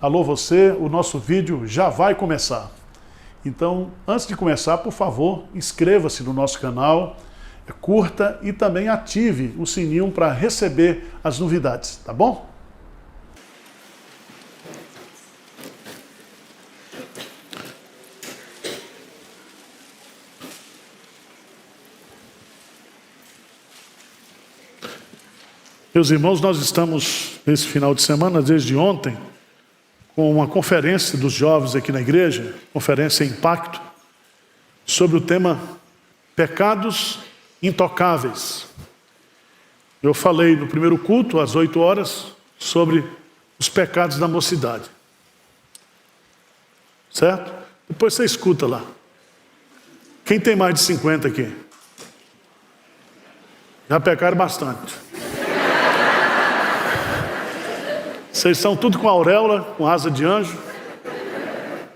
Alô você, o nosso vídeo já vai começar. Então, antes de começar, por favor, inscreva-se no nosso canal, curta e também ative o sininho para receber as novidades, tá bom? Meus irmãos, nós estamos nesse final de semana, desde ontem, com uma conferência dos jovens aqui na igreja, conferência Impacto, sobre o tema Pecados Intocáveis. Eu falei no primeiro culto, às 8 horas, sobre os pecados da mocidade. Certo? Depois você escuta lá. Quem tem mais de 50 aqui? Já pecaram bastante. Vocês são tudo com auréola, com asa de anjo,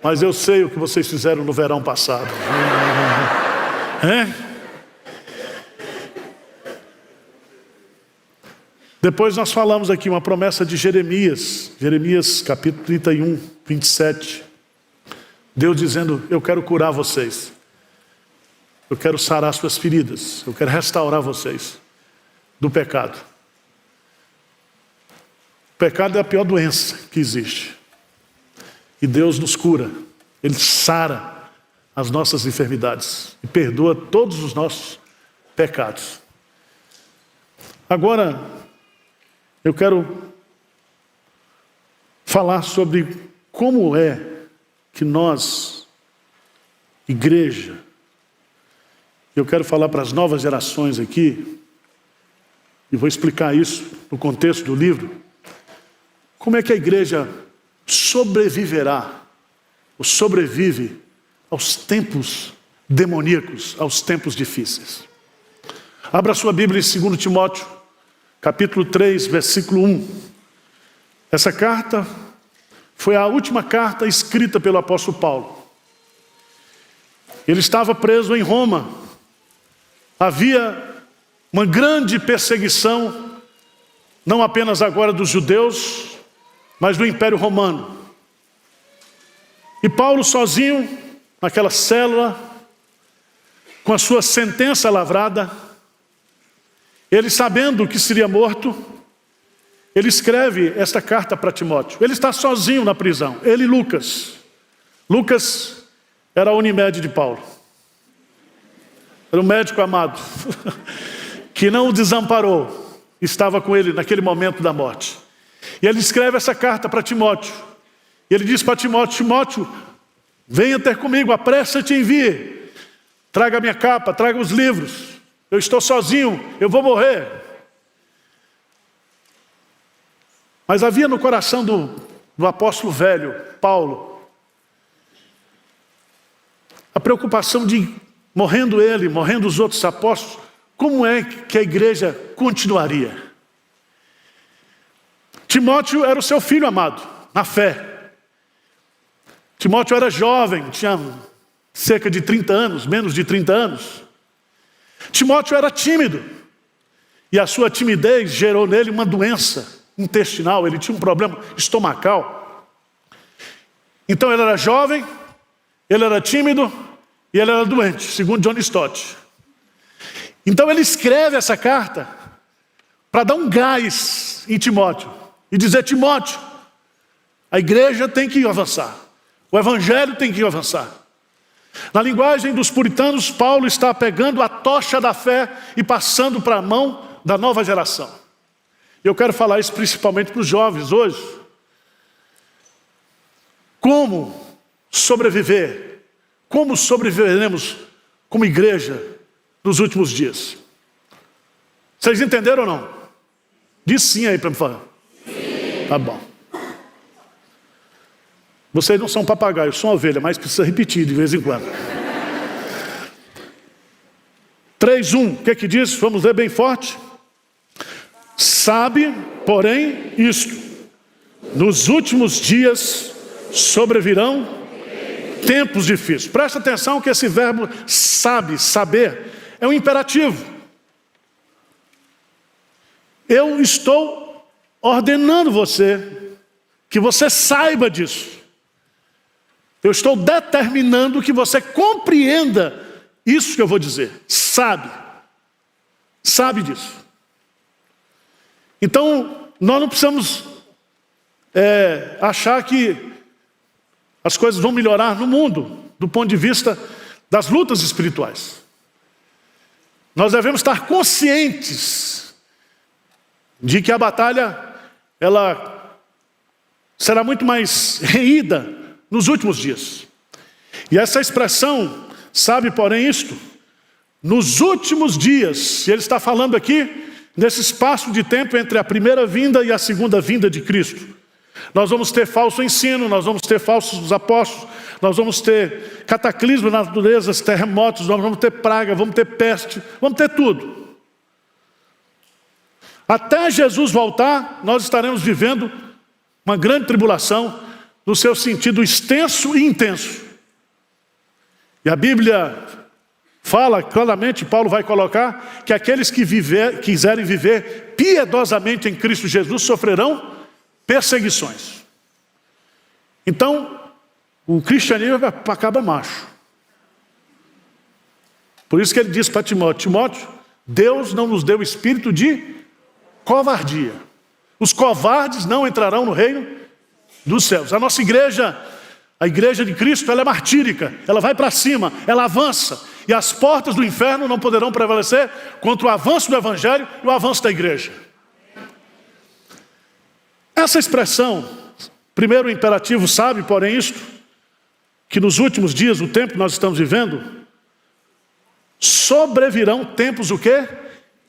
mas eu sei o que vocês fizeram no verão passado. Depois nós falamos aqui uma promessa de Jeremias capítulo 31, 27. Deus dizendo, eu quero curar vocês. Eu quero sarar suas feridas. Eu quero restaurar vocês do pecado. O pecado é a pior doença que existe. E Deus nos cura. Ele sara as nossas enfermidades e perdoa todos os nossos pecados. Agora, eu quero falar sobre como é que nós, igreja, eu quero falar para as novas gerações aqui, e vou explicar isso no contexto do livro, como é que a igreja sobreviverá, ou sobrevive aos tempos demoníacos, aos tempos difíceis. Abra sua Bíblia em 2 Timóteo, capítulo 3, versículo 1. Essa carta foi a última carta escrita pelo apóstolo Paulo. Ele estava preso em Roma. Havia uma grande perseguição, não apenas agora dos judeus, mas do Império Romano. E Paulo sozinho, naquela célula, com a sua sentença lavrada, ele sabendo que seria morto, ele escreve esta carta para Timóteo. Ele está sozinho na prisão, ele e Lucas. Lucas era a Unimed de Paulo. Era um médico amado, que não o desamparou, estava com ele naquele momento da morte. E ele escreve essa carta para Timóteo. E ele diz para Timóteo, Timóteo, venha ter comigo, apressa-te em vir. Traga a minha capa, traga os livros. Eu estou sozinho, eu vou morrer. Mas havia no coração do apóstolo velho, Paulo, a preocupação de, morrendo ele, morrendo os outros apóstolos, como é que a igreja continuaria? Timóteo era o seu filho amado, na fé. Timóteo era jovem, tinha cerca de 30 anos, menos de 30 anos. Timóteo era tímido. E a sua timidez gerou nele uma doença intestinal. Ele tinha um problema estomacal. Então ele era jovem, ele era tímido e ele era doente, segundo John Stott. Então ele escreve essa carta para dar um gás em Timóteo. E dizer, Timóteo, a igreja tem que avançar. O evangelho tem que avançar. Na linguagem dos puritanos, Paulo está pegando a tocha da fé e passando para a mão da nova geração. Eu quero falar isso principalmente para os jovens hoje. Como sobreviver? Como sobreviveremos como igreja nos últimos dias? Vocês entenderam ou não? Diz sim aí para me falar. Tá bom. Vocês não são papagaios, são ovelha, mas precisa repetir de vez em quando. 3:1, o que é que diz? Vamos ler bem forte. Sabe, porém, isto: nos últimos dias sobrevirão tempos difíceis. Presta atenção que esse verbo sabe, saber, é um imperativo. Eu estou ordenando você que você saiba disso. Eu estou determinando que você compreenda isso que eu vou dizer. Sabe disso. Então, nós não precisamos achar que as coisas vão melhorar no mundo, do ponto de vista das lutas espirituais. Nós devemos estar conscientes de que a batalha, ela será muito mais reída nos últimos dias. E essa expressão, sabe porém isto, nos últimos dias, e ele está falando aqui, nesse espaço de tempo entre a primeira vinda e a segunda vinda de Cristo. Nós vamos ter falso ensino, nós vamos ter falsos apóstolos, nós vamos ter cataclismos na natureza, terremotos, nós vamos ter praga, vamos ter peste, vamos ter tudo. Até Jesus voltar, nós estaremos vivendo uma grande tribulação, no seu sentido extenso e intenso. E a Bíblia fala claramente, Paulo vai colocar, que aqueles que quiserem viver piedosamente em Cristo Jesus sofrerão perseguições. Então, o cristianismo acaba macho. Por isso que ele diz para Timóteo, Deus não nos deu espírito de covardia. Os covardes não entrarão no reino dos céus. A nossa igreja, a igreja de Cristo, ela é martírica, ela vai para cima, ela avança. E as portas do inferno não poderão prevalecer contra o avanço do evangelho e o avanço da igreja. Essa expressão, primeiro o imperativo sabe, porém isto, que nos últimos dias, o tempo que nós estamos vivendo, sobrevirão tempos o quê?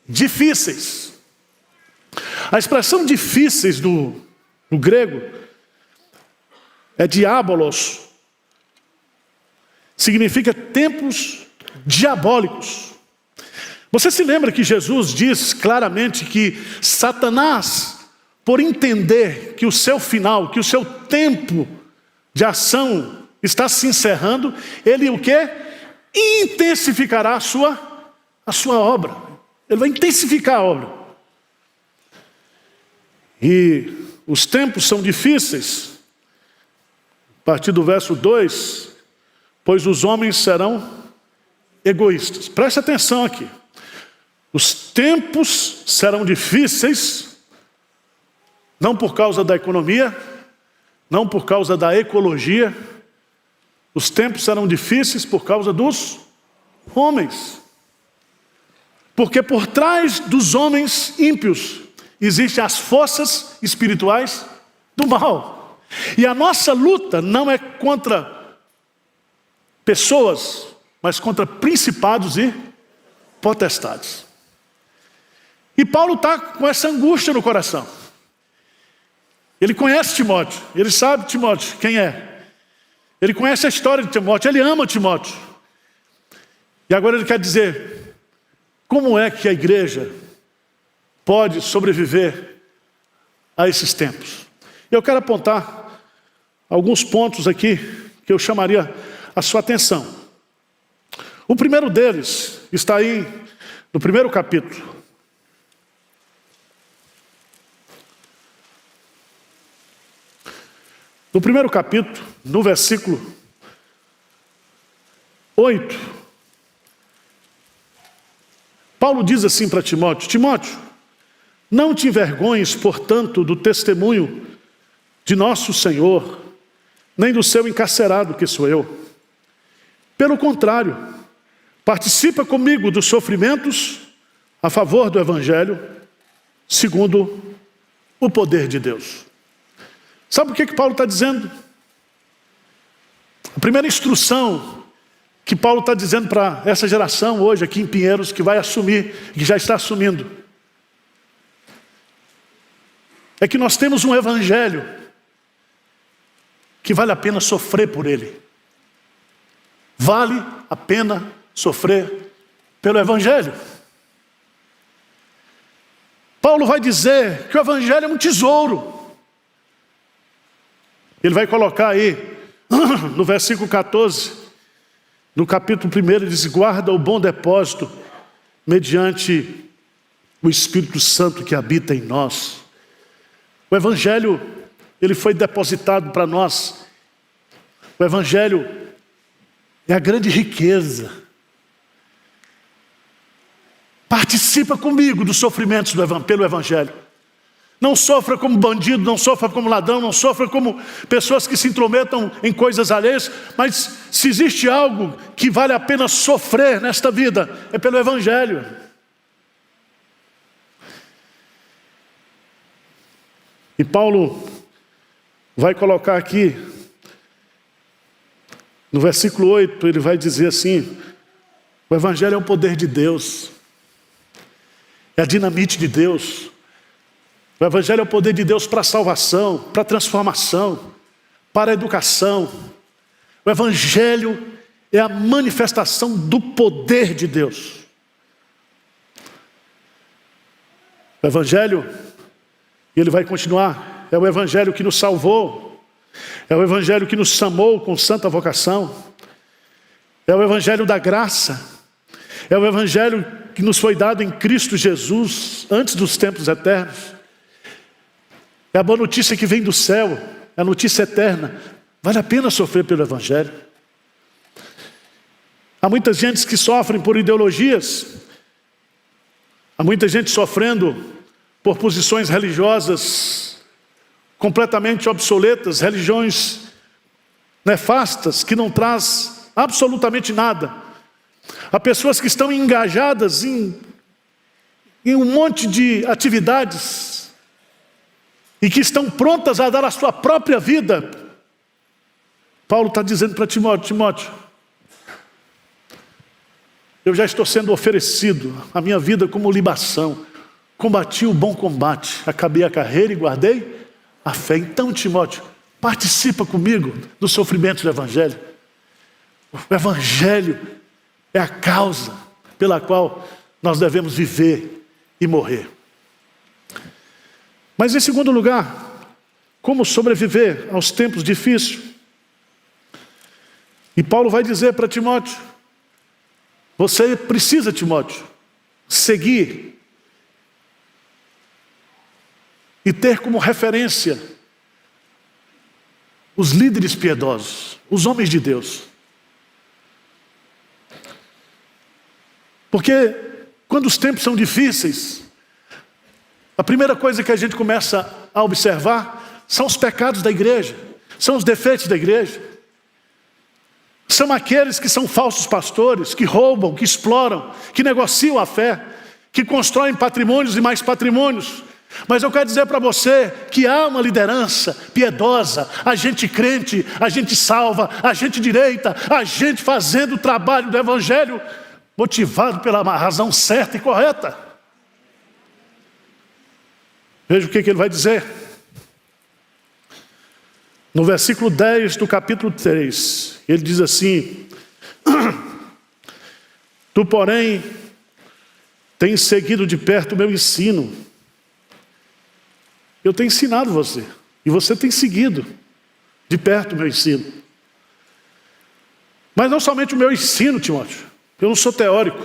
Difíceis. A expressão difíceis no grego é diabolos. Significa tempos diabólicos. Você se lembra que Jesus diz claramente que Satanás, por entender que o seu final, que o seu tempo de ação está se encerrando, ele o quê? Intensificará a sua obra. Ele vai intensificar a obra. E os tempos são difíceis. A partir do verso 2, pois os homens serão egoístas. Preste atenção aqui. Os tempos serão difíceis, não por causa da economia, não por causa da ecologia. Os tempos serão difíceis por causa dos homens. Porque por trás dos homens ímpios existem as forças espirituais do mal. E a nossa luta não é contra pessoas, mas contra principados e potestades. E Paulo está com essa angústia no coração. Ele conhece Timóteo, ele sabe Timóteo quem é. Ele conhece a história de Timóteo, ele ama Timóteo. E agora ele quer dizer, como é que a igreja pode sobreviver a esses tempos? Eu quero apontar alguns pontos aqui que eu chamaria a sua atenção. O primeiro deles está aí no primeiro capítulo. No primeiro capítulo, no versículo 8, Paulo diz assim para Timóteo, Timóteo, não te envergonhes, portanto, do testemunho de nosso Senhor, nem do seu encarcerado, que sou eu. Pelo contrário, participa comigo dos sofrimentos a favor do Evangelho, segundo o poder de Deus. Sabe o que Paulo está dizendo? A primeira instrução que Paulo está dizendo para essa geração hoje aqui em Pinheiros, que vai assumir, que já está assumindo, é que nós temos um evangelho que vale a pena sofrer por ele. Vale a pena sofrer pelo evangelho. Paulo vai dizer que o evangelho é um tesouro. Ele vai colocar aí, no versículo 14, no capítulo 1, ele diz, guarda o bom depósito, mediante o Espírito Santo que habita em nós. O Evangelho, ele foi depositado para nós. O Evangelho é a grande riqueza. Participa comigo dos sofrimentos pelo Evangelho. Não sofra como bandido, não sofra como ladrão, não sofra como pessoas que se intrometam em coisas alheias, mas se existe algo que vale a pena sofrer nesta vida, é pelo Evangelho. E Paulo vai colocar aqui, no versículo 8, ele vai dizer assim: o Evangelho é o poder de Deus, é a dinamite de Deus. O Evangelho é o poder de Deus para a salvação, para a transformação, para a educação. O Evangelho é a manifestação do poder de Deus. O Evangelho, e ele vai continuar, é o Evangelho que nos salvou, é o Evangelho que nos chamou com santa vocação, é o Evangelho da graça, é o Evangelho que nos foi dado em Cristo Jesus, antes dos tempos eternos. É a boa notícia que vem do céu, é a notícia eterna. Vale a pena sofrer pelo Evangelho. Há muitas gentes que sofrem por ideologias, há muita gente sofrendo por posições religiosas completamente obsoletas, religiões nefastas, que não traz absolutamente nada. Há pessoas que estão engajadas em um monte de atividades e que estão prontas a dar a sua própria vida. Paulo está dizendo para Timóteo: Timóteo, eu já estou sendo oferecido a minha vida como libação, combati o bom combate, acabei a carreira e guardei a fé. Então, Timóteo, participa comigo dos sofrimentos do Evangelho. O Evangelho é a causa pela qual nós devemos viver e morrer. Mas em segundo lugar, como sobreviver aos tempos difíceis? E Paulo vai dizer para Timóteo: você precisa, Timóteo, seguir e ter como referência os líderes piedosos, os homens de Deus. Porque quando os tempos são difíceis, a primeira coisa que a gente começa a observar são os pecados da igreja, são os defeitos da igreja. São aqueles que são falsos pastores, que roubam, que exploram, que negociam a fé, que constroem patrimônios e mais patrimônios. Mas eu quero dizer para você que há uma liderança piedosa, a gente crente, a gente salva, a gente direita, a gente fazendo o trabalho do Evangelho, motivado pela razão certa e correta. Veja o que ele vai dizer. No versículo 10 do capítulo 3, ele diz assim: tu, porém, tens seguido de perto o meu ensino. Eu tenho ensinado você, e você tem seguido de perto o meu ensino. Mas não somente o meu ensino, Timóteo, eu não sou teórico.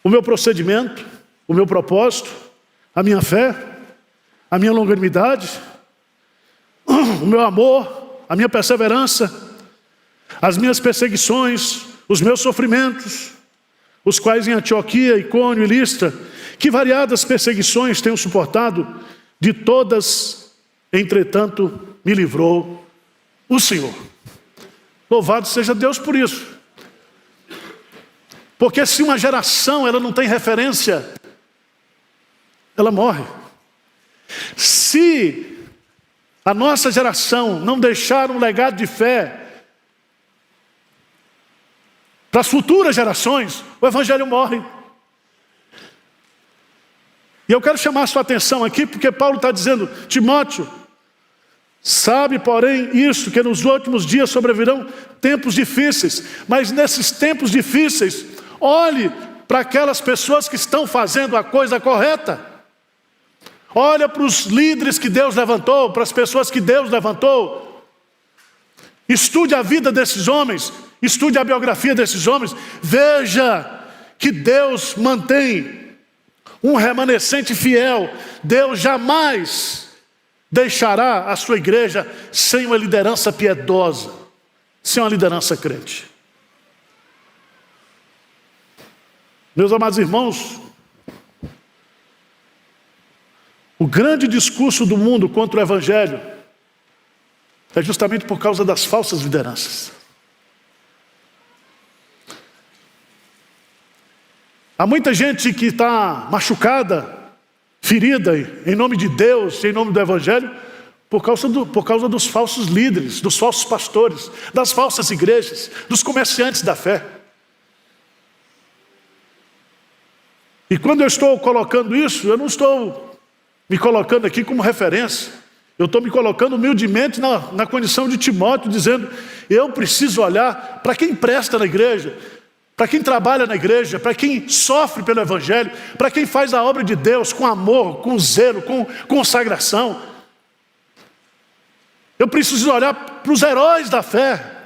O meu procedimento, o meu propósito, a minha fé, a minha longanimidade, o meu amor, a minha perseverança, as minhas perseguições, os meus sofrimentos, os quais em Antioquia, Icônio e Listra, que variadas perseguições tenho suportado, de todas, entretanto, me livrou o Senhor. Louvado seja Deus por isso. Porque se uma geração ela não tem referência, ela morre. Se a nossa geração não deixar um legado de fé para as futuras gerações, o Evangelho morre. E eu quero chamar a sua atenção aqui, porque Paulo está dizendo: Timóteo, sabe, porém, isso, que nos últimos dias sobrevirão tempos difíceis, mas nesses tempos difíceis, olhe para aquelas pessoas que estão fazendo a coisa correta. Olha para os líderes que Deus levantou, para as pessoas que Deus levantou. Estude a vida desses homens, estude a biografia desses homens. Veja que Deus mantém um remanescente fiel. Deus jamais deixará a sua igreja sem uma liderança piedosa, sem uma liderança crente? Meus amados irmãos, o grande discurso do mundo contra o Evangelho é justamente por causa das falsas lideranças. Há muita gente que está machucada, ferida, em nome de Deus, em nome do Evangelho, por causa dos falsos líderes, dos falsos pastores, das falsas igrejas, dos comerciantes da fé. E quando eu estou colocando isso, eu não estou me colocando aqui como referência. Eu estou me colocando humildemente na condição de Timóteo, dizendo, eu preciso olhar para quem presta na igreja, para quem trabalha na igreja, para quem sofre pelo Evangelho, para quem faz a obra de Deus com amor, com zelo, com consagração. Eu preciso olhar para os heróis da fé.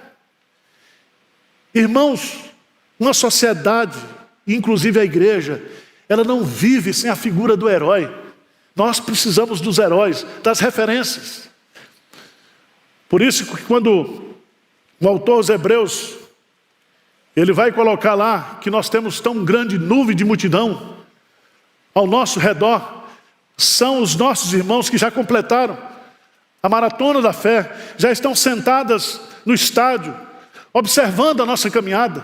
Irmãos, uma sociedade, inclusive a igreja, ela não vive sem a figura do herói. Nós precisamos dos heróis, das referências. Por isso que quando o autor aos Hebreus, ele vai colocar lá que nós temos tão grande nuvem de multidão ao nosso redor, são os nossos irmãos que já completaram a maratona da fé, já estão sentadas no estádio, observando a nossa caminhada.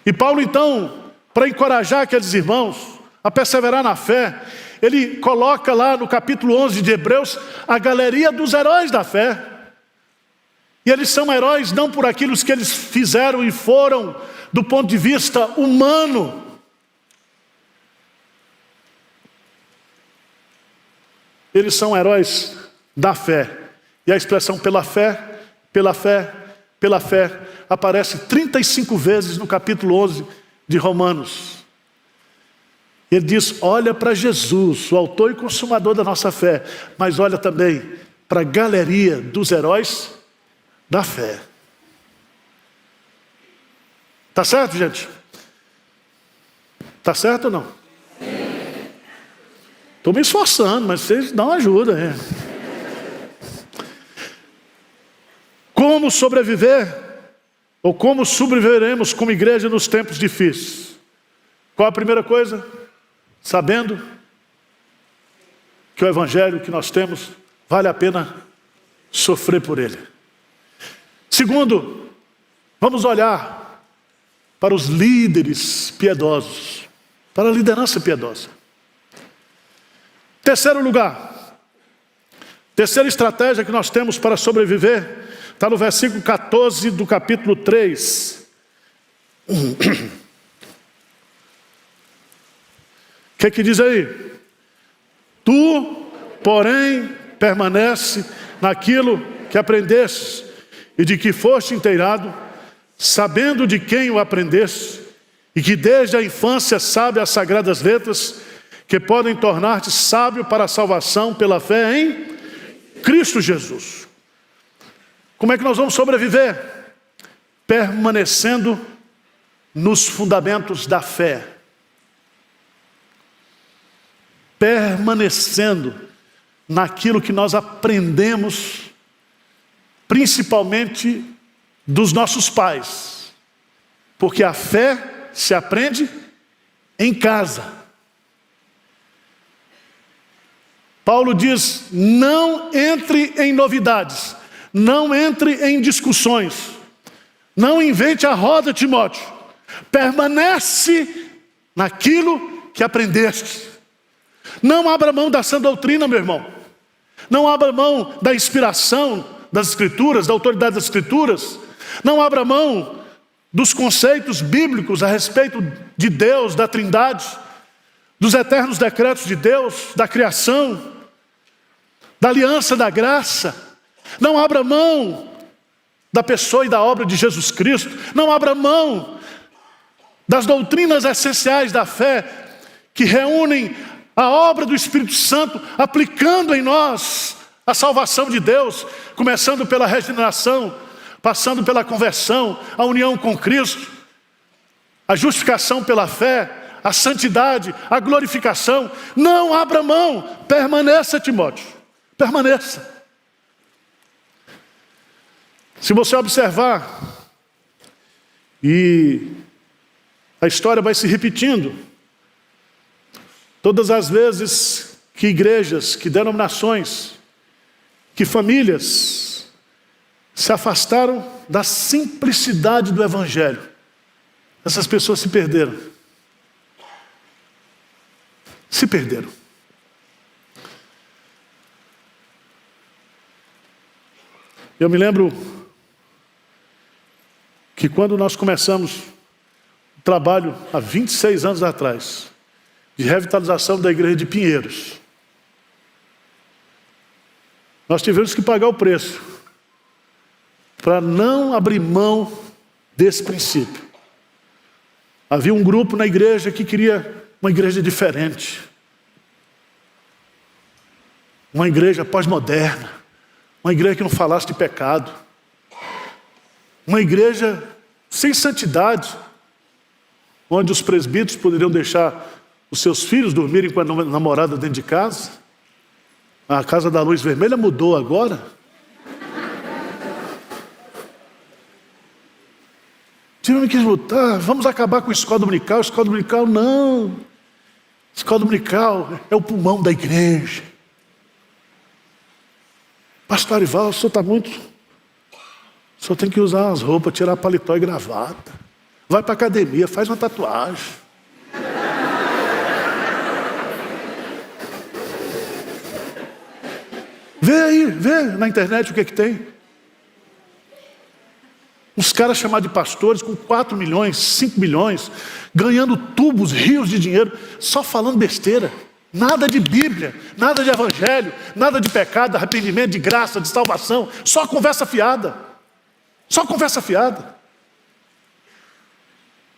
E Paulo então, para encorajar aqueles irmãos a perseverar na fé, ele coloca lá no capítulo 11 de Hebreus a galeria dos heróis da fé. E eles são heróis não por aquilo que eles fizeram e foram do ponto de vista humano. Eles são heróis da fé. E a expressão pela fé, pela fé, pela fé, aparece 35 vezes no capítulo 11 de Romanos. Ele diz, olha para Jesus, o autor e consumador da nossa fé, mas olha também para a galeria dos heróis da fé. Tá certo, gente? Tá certo ou não? Estou me esforçando, mas vocês dão ajuda. Como sobreviver, ou como sobreviveremos como igreja nos tempos difíceis? Qual a primeira coisa? Sabendo que o Evangelho que nós temos vale a pena sofrer por ele. Segundo, vamos olhar para os líderes piedosos, para a liderança piedosa. Terceiro lugar, terceira estratégia que nós temos para sobreviver, está no versículo 14 do capítulo 3. O que diz aí? Tu, porém, permanece naquilo que aprendeste e de que foste inteirado, sabendo de quem o aprendeste, e que desde a infância sabe as sagradas letras, que podem tornar-te sábio para a salvação pela fé em Cristo Jesus. Como é que nós vamos sobreviver? Permanecendo nos fundamentos da fé. Permanecendo naquilo que nós aprendemos, principalmente dos nossos pais. Porque a fé se aprende em casa. Paulo diz, não entre em novidades, não entre em discussões, não invente a roda, Timóteo. Permanece naquilo que aprendeste. Não abra mão da sã doutrina, meu irmão. Não abra mão da inspiração das Escrituras, da autoridade das Escrituras. Não abra mão dos conceitos bíblicos a respeito de Deus, da Trindade, dos eternos decretos de Deus, da criação, da aliança da graça. Não abra mão da pessoa e da obra de Jesus Cristo. Não abra mão das doutrinas essenciais da fé que reúnem a obra do Espírito Santo, aplicando em nós a salvação de Deus, começando pela regeneração, passando pela conversão, a união com Cristo, a justificação pela fé, a santidade, a glorificação. Não abra mão, permaneça, Timóteo. Permaneça. Se você observar, e a história vai se repetindo, todas as vezes que igrejas, que denominações, que famílias se afastaram da simplicidade do Evangelho, essas pessoas se perderam. Se perderam. Eu me lembro que quando nós começamos o trabalho, há 26 anos atrás, de revitalização da igreja de Pinheiros, nós tivemos que pagar o preço para não abrir mão desse princípio. Havia um grupo na igreja que queria uma igreja diferente, uma igreja pós-moderna, uma igreja que não falasse de pecado, uma igreja sem santidade, onde os presbíteros poderiam deixar os seus filhos dormirem com a namorada dentro de casa. A casa da luz vermelha mudou agora. Tivemos que lutar, vamos acabar com a escola dominical. Escola dominical não. Escola dominical é o pulmão da igreja. Pastor Arival, o senhor está muito... O senhor tem que usar as roupas, tirar paletó e gravata. Vai para a academia, faz uma tatuagem. Vê na internet o que tem. Uns caras chamados de pastores com 4 milhões, 5 milhões, ganhando tubos, rios de dinheiro, só falando besteira. Nada de Bíblia, nada de Evangelho, nada de pecado, de arrependimento, de graça, de salvação. Só conversa fiada. Só conversa fiada.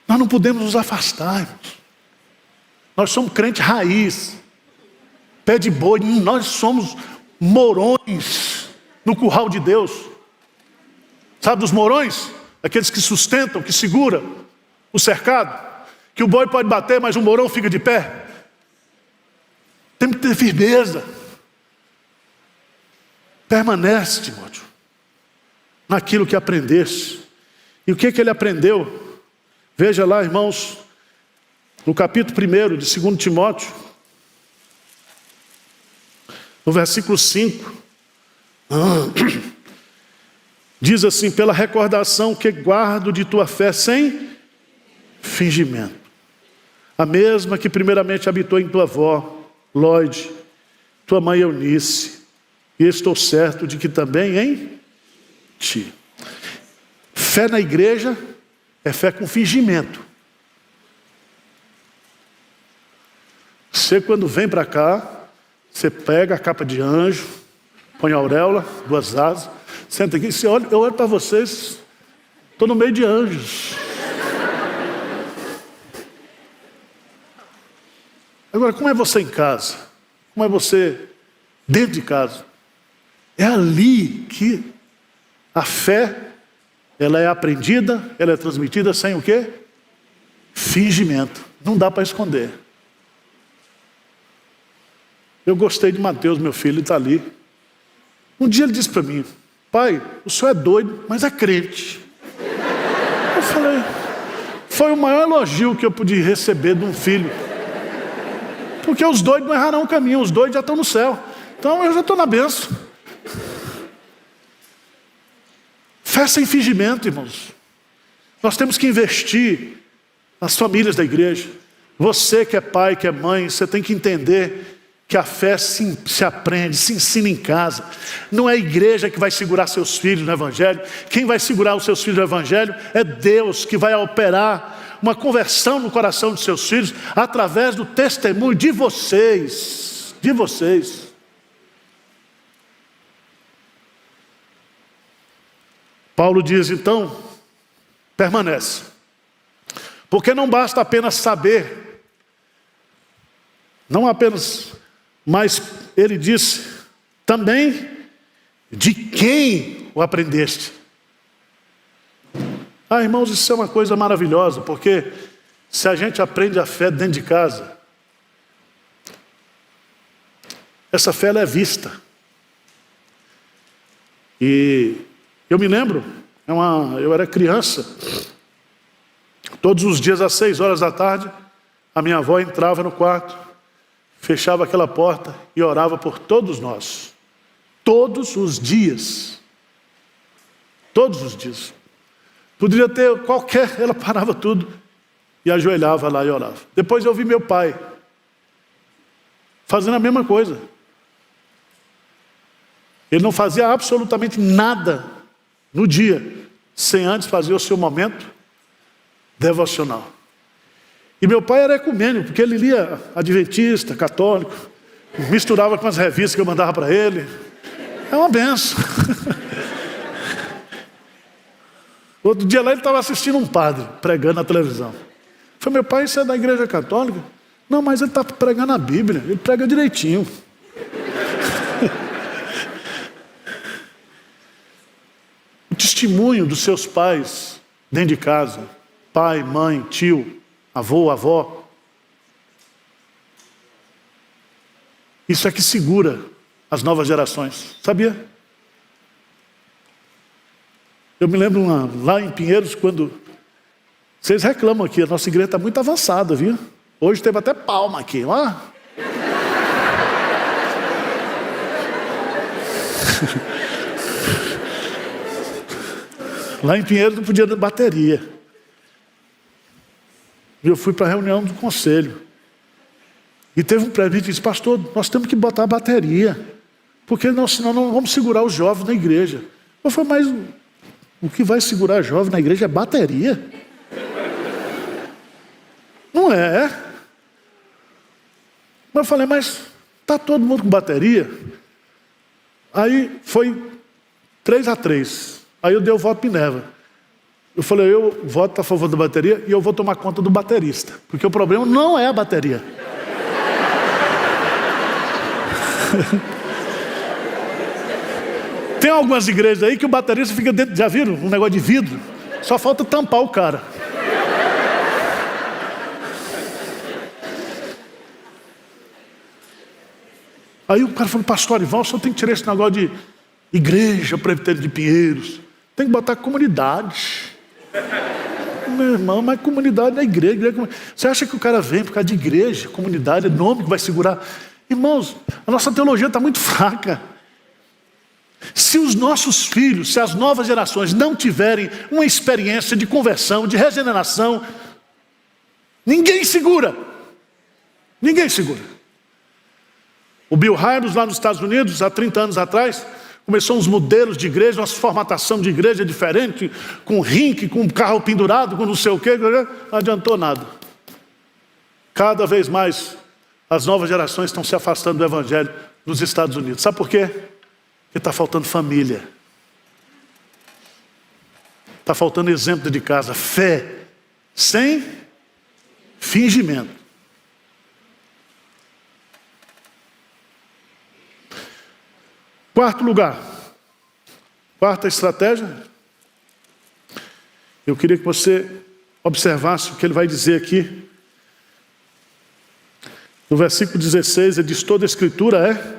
Nós não podemos nos afastar, irmãos. Nós somos crente raiz, pé de boi, nós somos morões no curral de Deus. Sabe dos morões? Aqueles que sustentam, que seguram o cercado, que o boi pode bater, mas o morão fica de pé. Temos que ter firmeza. Permanece, Timóteo, naquilo que aprendeste. E o que ele aprendeu? Veja lá, irmãos, no capítulo 1 de 2 Timóteo, no versículo 5, diz assim: pela recordação que guardo de tua fé sem fingimento, a mesma que primeiramente habitou em tua avó, Lóide, tua mãe Eunice, e estou certo de que também em ti. Fé na igreja é fé com fingimento. Você, quando vem para cá, você pega a capa de anjo, põe a auréola, 2 asas, senta aqui, você olha, eu olho para vocês, estou no meio de anjos. Agora, como é você em casa? Como é você dentro de casa? É ali que a fé, ela é aprendida, ela é transmitida sem o quê? Fingimento. Não dá para esconder. Eu gostei de Mateus, meu filho, ele está ali. Um dia ele disse para mim: pai, o senhor é doido, mas é crente. Eu falei, foi o maior elogio que eu pude receber de um filho. Porque os doidos não errarão o caminho, os doidos já estão no céu. Então eu já estou na bênção. Fé sem fingimento, irmãos. Nós temos que investir nas famílias da igreja. Você que é pai, que é mãe, você tem que entender que a fé se aprende, se ensina em casa. Não é a igreja que vai segurar seus filhos no Evangelho. Quem vai segurar os seus filhos no Evangelho é Deus, que vai operar uma conversão no coração dos seus filhos através do testemunho de vocês. De vocês. Paulo diz então, permanece. Porque não basta apenas saber, não apenas, mas ele disse também de quem o aprendeste. Ah, irmãos, isso é uma coisa maravilhosa, porque se a gente aprende a fé dentro de casa, essa fé ela é vista. E eu me lembro, eu era criança, todos os dias às 6 horas da tarde, a minha avó entrava no quarto, fechava aquela porta e orava por todos nós. Todos os dias. Todos os dias. Poderia ter qualquer, ela parava tudo e ajoelhava lá e orava. Depois eu vi meu pai fazendo a mesma coisa. Ele não fazia absolutamente nada no dia, sem antes fazer o seu momento devocional. E meu pai era ecumênico, porque ele lia adventista, católico, misturava com as revistas que eu mandava para ele. É uma benção. Outro dia lá ele estava assistindo um padre pregando na televisão. Eu falei, meu pai, isso é da igreja católica? Não, mas ele está pregando a Bíblia, ele prega direitinho. O testemunho dos seus pais dentro de casa, pai, mãe, tio, avô, avó, isso é que segura as novas gerações, sabia? Eu me lembro lá em Pinheiros, quando vocês reclamam aqui, a nossa igreja está muito avançada, viu? Hoje teve até palma aqui, ó. Lá em Pinheiros não podia dar bateria. E eu fui para a reunião do conselho. E teve um presbítero que disse, pastor, nós temos que botar a bateria, porque senão não vamos segurar os jovens na igreja. Eu falei, mas o que vai segurar jovem na igreja é bateria? Não é? Mas eu falei, mas está todo mundo com bateria? Aí foi 3-3. Aí eu dei o voto Minerva. Eu falei, eu voto a favor da bateria e eu vou tomar conta do baterista. Porque o problema não é a bateria. Tem algumas igrejas aí que o baterista fica dentro, já viram? Um negócio de vidro. Só falta tampar o cara. Aí o cara falou, pastor Ival, só tem que tirar esse negócio de igreja presbiteriana de Pinheiros. Tem que botar comunidade. Meu irmão, mas comunidade não é igreja. Você acha que o cara vem por causa de igreja, comunidade, é nome que vai segurar? Irmãos, a nossa teologia está muito fraca. Se os nossos filhos, se as novas gerações não tiverem uma experiência de conversão, de regeneração, ninguém segura. Ninguém segura. O Bill Hybels lá nos Estados Unidos, há 30 anos atrás, começou uns modelos de igreja, uma formatação de igreja diferente, com rink, com carro pendurado, com não sei o quê, não adiantou nada. Cada vez mais as novas gerações estão se afastando do evangelho nos Estados Unidos. Sabe por quê? Porque está faltando família. Está faltando exemplo de casa. Fé sem fingimento. Quarto lugar. Quarta estratégia. Eu queria que você observasse o que ele vai dizer aqui. No versículo 16, ele diz, toda a escritura é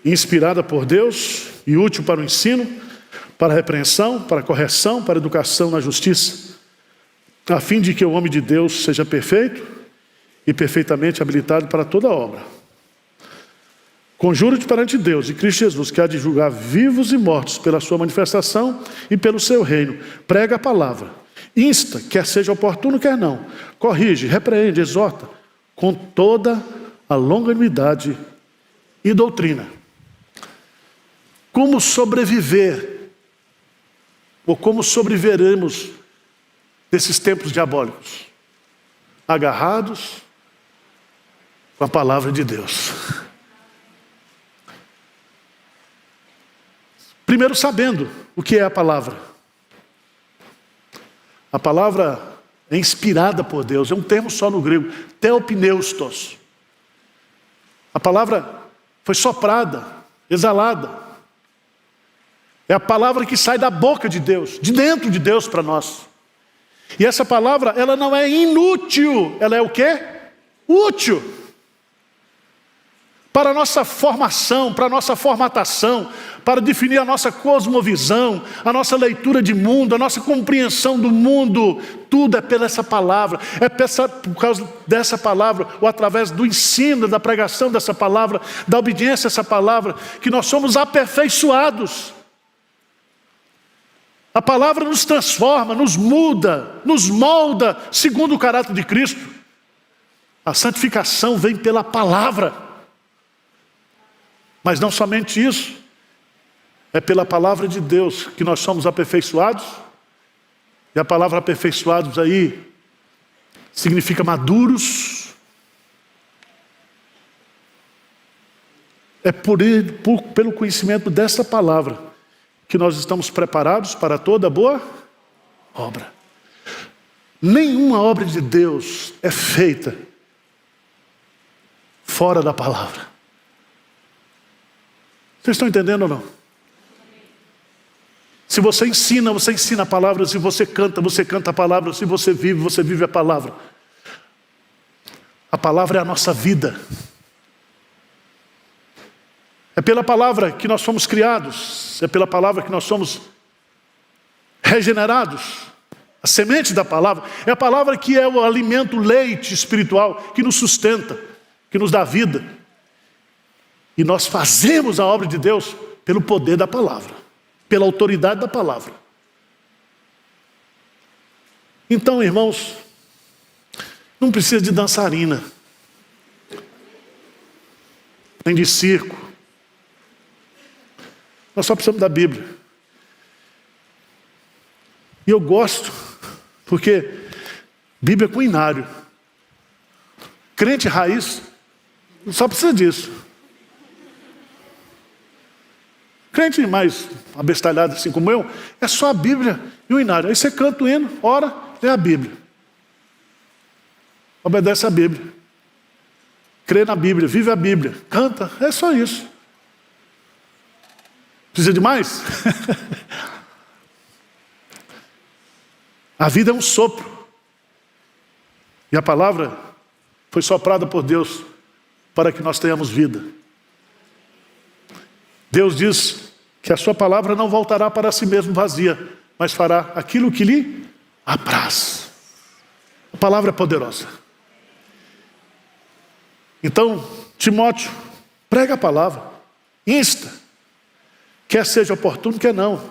inspirada por Deus e útil para o ensino, para a repreensão, para a correção, para a educação na justiça, a fim de que o homem de Deus seja perfeito e perfeitamente habilitado para toda obra. Conjuro-te perante Deus e Cristo Jesus, que há de julgar vivos e mortos pela sua manifestação e pelo seu reino. Prega a palavra, insta, quer seja oportuno, quer não, corrige, repreende, exorta, com toda a longanimidade e doutrina. Como sobreviver, ou como sobreviveremos desses tempos diabólicos? Agarrados com a palavra de Deus. Primeiro sabendo o que é a palavra. A palavra é inspirada por Deus, é um termo só no grego, theopneustos. A palavra foi soprada, exalada. É a palavra que sai da boca de Deus, de dentro de Deus para nós. E essa palavra, ela não é inútil, ela é o quê? Útil. para a nossa formação, para a nossa formatação, para definir a nossa cosmovisão, a nossa leitura de mundo, a nossa compreensão do mundo. Tudo é pela essa palavra, por causa dessa palavra, ou através do ensino, da pregação dessa palavra, da obediência a essa palavra, que nós somos aperfeiçoados. A palavra nos transforma, nos muda, nos molda, segundo o caráter de Cristo. A santificação vem pela palavra. Mas não somente isso, é pela palavra de Deus que nós somos aperfeiçoados. E a palavra aperfeiçoados aí significa maduros. É pelo conhecimento dessa palavra que nós estamos preparados para toda boa obra. Nenhuma obra de Deus é feita fora da palavra. Vocês estão entendendo ou não? Se você ensina a palavra. Se você canta a palavra. Se você vive a palavra. A palavra é a nossa vida. É pela palavra que nós fomos criados. É pela palavra que nós somos regenerados. A semente da palavra. É a palavra que é o alimento, o leite espiritual, que nos sustenta, que nos dá vida. E nós fazemos a obra de Deus pelo poder da palavra, pela autoridade da palavra. Então, irmãos, não precisa de dançarina, nem de circo. Nós só precisamos da Bíblia. E eu gosto, porque Bíblia é com inário. Crente raiz só precisa disso. Crente mais abestalhado assim como eu, é só a Bíblia e o inário. Aí você canta o hino, ora, lê a Bíblia. Obedece a Bíblia. Crê na Bíblia, vive a Bíblia. Canta, é só isso. Precisa de mais? A vida é um sopro. E a palavra foi soprada por Deus para que nós tenhamos vida. Deus diz que a sua palavra não voltará para si mesmo vazia, mas fará aquilo que lhe apraz. A palavra é poderosa. Então, Timóteo, prega a palavra, insta, quer seja oportuno, quer não.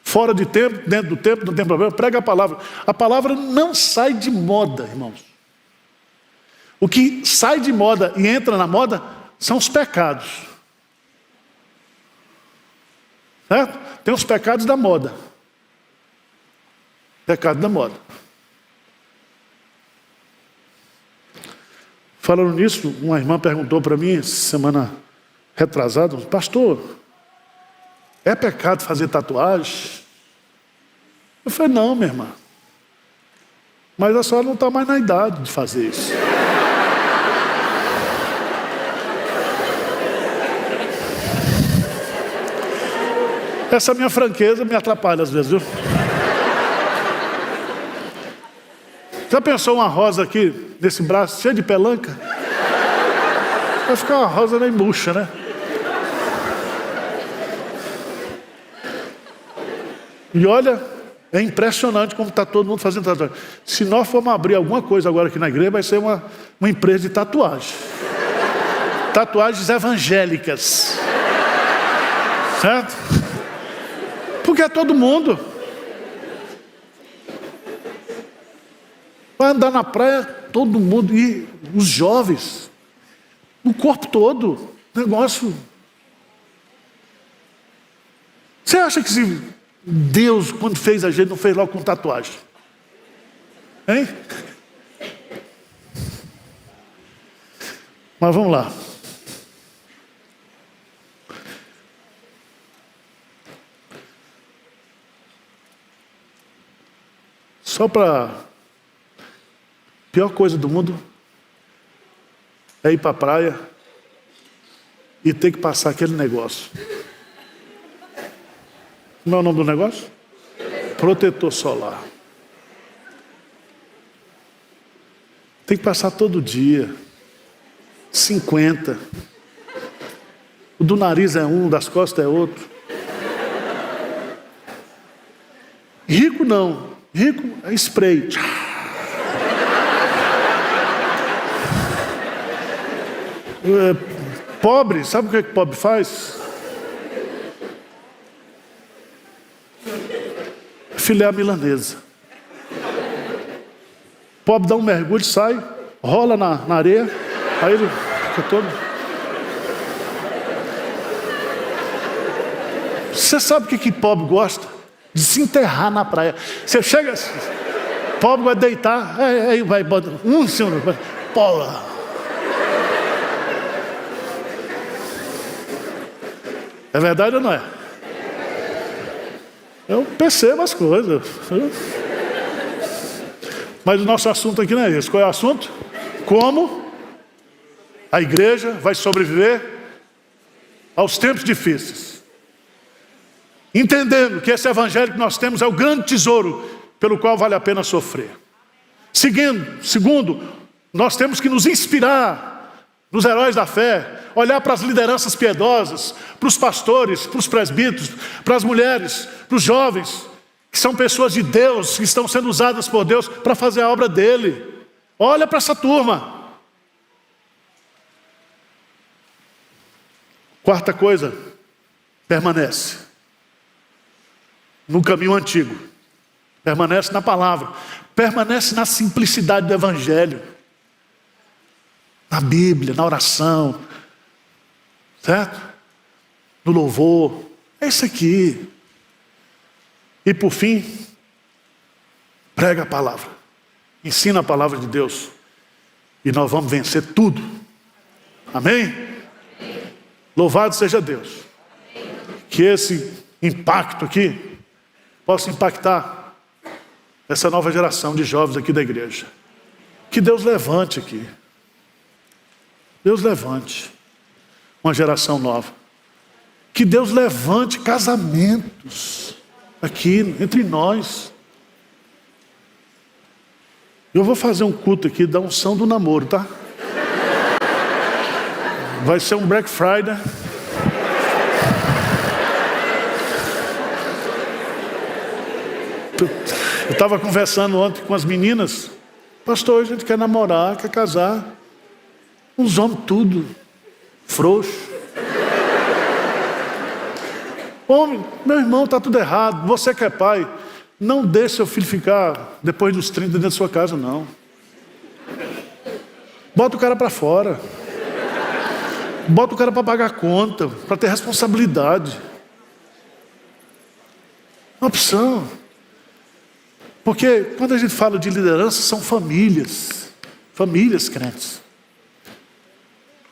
Fora de tempo, dentro do tempo, não tem problema, prega a palavra. A palavra não sai de moda, irmãos. O que sai de moda e entra na moda são os pecados. Certo? Tem os pecados da moda. Pecado da moda. Falando nisso, uma irmã perguntou para mim, semana retrasada, pastor, é pecado fazer tatuagem? Eu falei, não, minha irmã. Mas a senhora não está mais na idade de fazer isso. Essa minha franqueza me atrapalha às vezes, viu? Já pensou uma rosa aqui, nesse braço, cheia de pelanca? Vai ficar uma rosa nem murcha, né? E olha, é impressionante como está todo mundo fazendo tatuagem. Se nós formos abrir alguma coisa agora aqui na igreja, vai ser uma empresa de tatuagem. Tatuagens evangélicas. Certo? Porque é todo mundo. Vai andar na praia, todo mundo, e os jovens, o corpo todo, negócio. Você acha que se Deus, quando fez a gente, não fez logo com tatuagem? Hein? Mas vamos lá. Só para... Pior coisa do mundo é ir para a praia e ter que passar aquele negócio. Como é o nome do negócio? Protetor solar. Tem que passar todo dia. 50. O do nariz é um, das costas é outro. Rico não. Rico é spray. Pobre, sabe o que pobre faz? Filé à milanesa. Pobre dá um mergulho, sai, rola na areia, aí ele fica todo... Você sabe o que pobre gosta? De se enterrar na praia. Você chega, pobre vai deitar, aí vai, senhor, pobre. É verdade ou não é? Eu percebo as coisas. Mas o nosso assunto aqui não é esse. Qual é o assunto? Como a igreja vai sobreviver aos tempos difíceis. Entendendo que esse evangelho que nós temos é o grande tesouro pelo qual vale a pena sofrer. Segundo, nós temos que nos inspirar nos heróis da fé, olhar para as lideranças piedosas, para os pastores, para os presbíteros, para as mulheres, para os jovens, que são pessoas de Deus, que estão sendo usadas por Deus para fazer a obra dele. Olha para essa turma. Quarta coisa, permanece no caminho antigo, permanece na palavra, permanece na simplicidade do evangelho, na Bíblia, na oração, certo? No louvor, é isso aqui. E por fim, prega a palavra, ensina a palavra de Deus, e nós vamos vencer tudo. Amém? Louvado seja Deus. Que esse impacto aqui possa impactar essa nova geração de jovens aqui da igreja. Que Deus levante aqui. Deus levante uma geração nova. Que Deus levante casamentos aqui entre nós. Eu vou fazer um culto aqui da unção do namoro, tá? Vai ser um Black Friday. Eu estava conversando ontem com as meninas. Pastor, a gente quer namorar, quer casar. Uns homens tudo frouxo. Homem, meu irmão, está tudo errado. Você que é pai, não deixe seu filho ficar depois dos 30 dentro da sua casa, não. Bota o cara para fora. Bota o cara para pagar conta, para ter responsabilidade. Uma opção. Porque quando a gente fala de liderança, são famílias. Famílias crentes.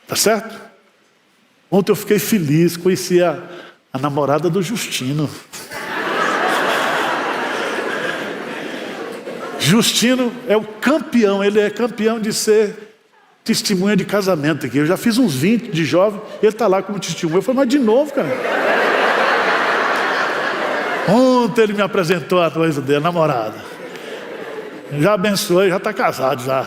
Tá certo? Ontem eu fiquei feliz, conheci a namorada do Justino. Justino é o campeão, ele é campeão de ser testemunha de casamento aqui. Eu já fiz uns 20 de jovem, ele está lá como testemunha. Eu falei, mas de novo, cara. Ontem ele me apresentou a coisa dele, a namorada. Já abençoei, já está casado já.